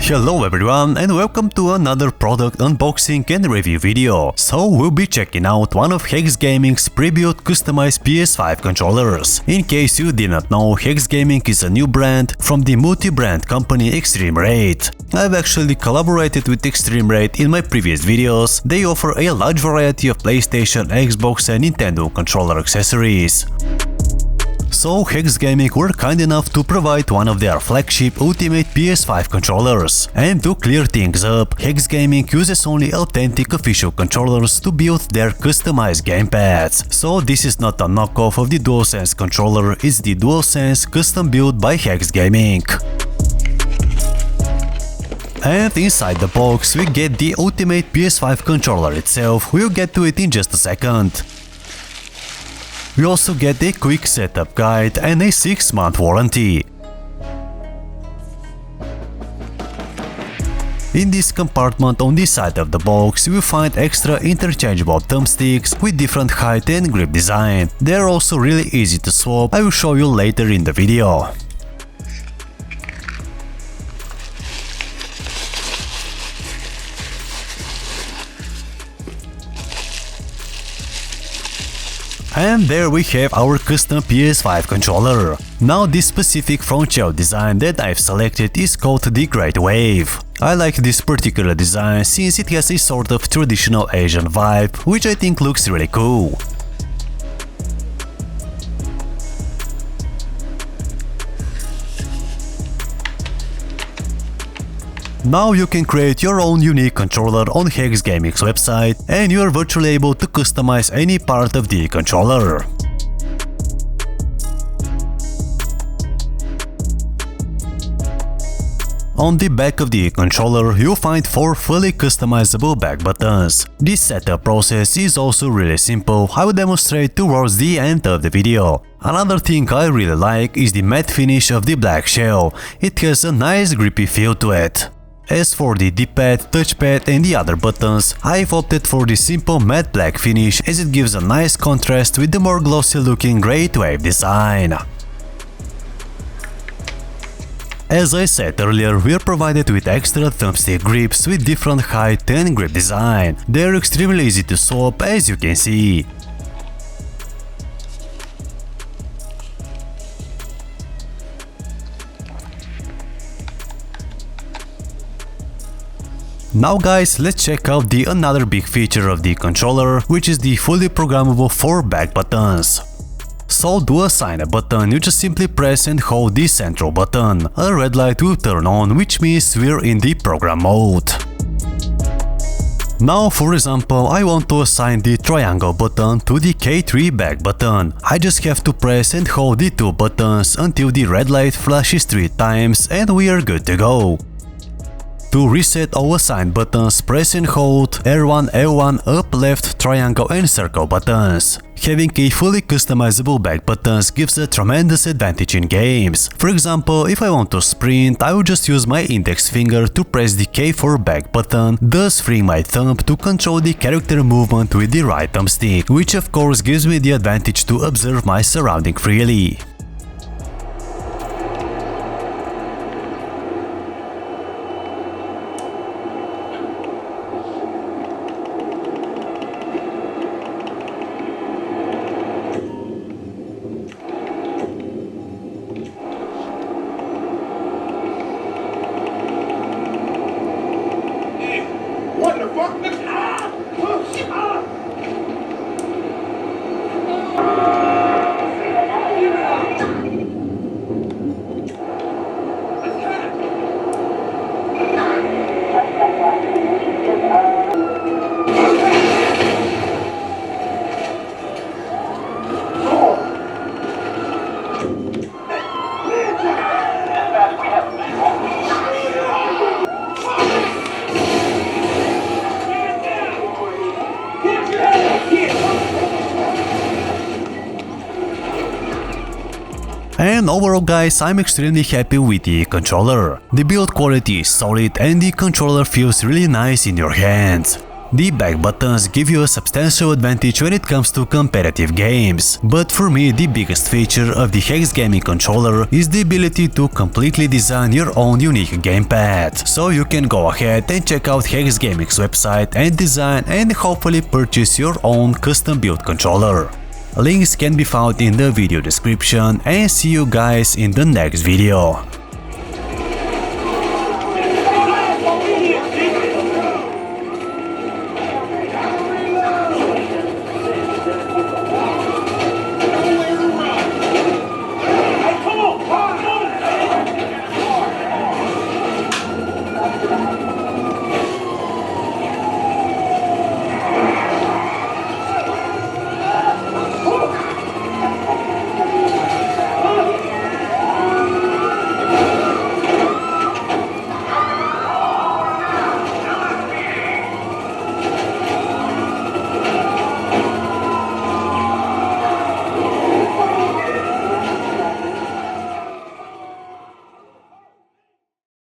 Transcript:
Hello everyone and welcome to another product unboxing and review video. So we'll be checking out one of Hex Gaming's pre-built customized PS5 controllers. In case you did not know, Hex Gaming is a new brand from the multi-brand company Extreme Raid. I've actually collaborated with Extreme Raid in my previous videos. They offer a large variety of PlayStation, Xbox and Nintendo controller accessories. So Hex Gaming were kind enough to provide one of their flagship ultimate PS5 controllers. And to clear things up, Hex Gaming uses only authentic official controllers to build their customized gamepads. So this is not a knockoff of the DualSense controller, it's the DualSense custom built by Hex Gaming. And inside the box we get the ultimate PS5 controller itself. We'll get to it in just a second. We also get a quick setup guide and a 6-month warranty. In this compartment on this side of the box, you will find extra interchangeable thumbsticks with different height and grip design. They are also really easy to swap, I will show you later in the video. And there we have our custom PS5 controller. Now this specific front shell design that I've selected is called the Great Wave. I like this particular design since it has a sort of traditional Asian vibe, which I think looks really cool. Now you can create your own unique controller on Hex Gaming's website and you are virtually able to customize any part of the controller. On the back of the controller you'll find 4 fully customizable back buttons. This setup process is also really simple, I will demonstrate towards the end of the video. Another thing I really like is the matte finish of the black shell, it has a nice grippy feel to it. As for the D-pad, touchpad and the other buttons, I've opted for the simple matte black finish as it gives a nice contrast with the more glossy looking Great Wave design. As I said earlier, we are provided with extra thumbstick grips with different height and grip design. They are extremely easy to swap as you can see. Now guys, let's check out the another big feature of the controller, which is the fully programmable 4 back buttons. So to assign a button, you just simply press and hold the central button. A red light will turn on, which means we're in the program mode. Now for example, I want to assign the triangle button to the K3 back button. I just have to press and hold the 2 buttons until the red light flashes 3 times and we are good to go. To reset all assigned buttons, press and hold R1, L1, up, left, triangle and circle buttons. Having a fully customizable back buttons gives a tremendous advantage in games. For example, if I want to sprint, I will just use my index finger to press the K4 back button, thus freeing my thumb to control the character movement with the right thumbstick, which of course gives me the advantage to observe my surrounding freely. What the fuck? And overall guys, I'm extremely happy with the controller. The build quality is solid and the controller feels really nice in your hands. The back buttons give you a substantial advantage when it comes to competitive games, but for me the biggest feature of the Hex Gaming controller is the ability to completely design your own unique gamepad. So you can go ahead and check out Hex Gaming's website and design and hopefully purchase your own custom built controller. Links can be found in the video description, and see you guys in the next video.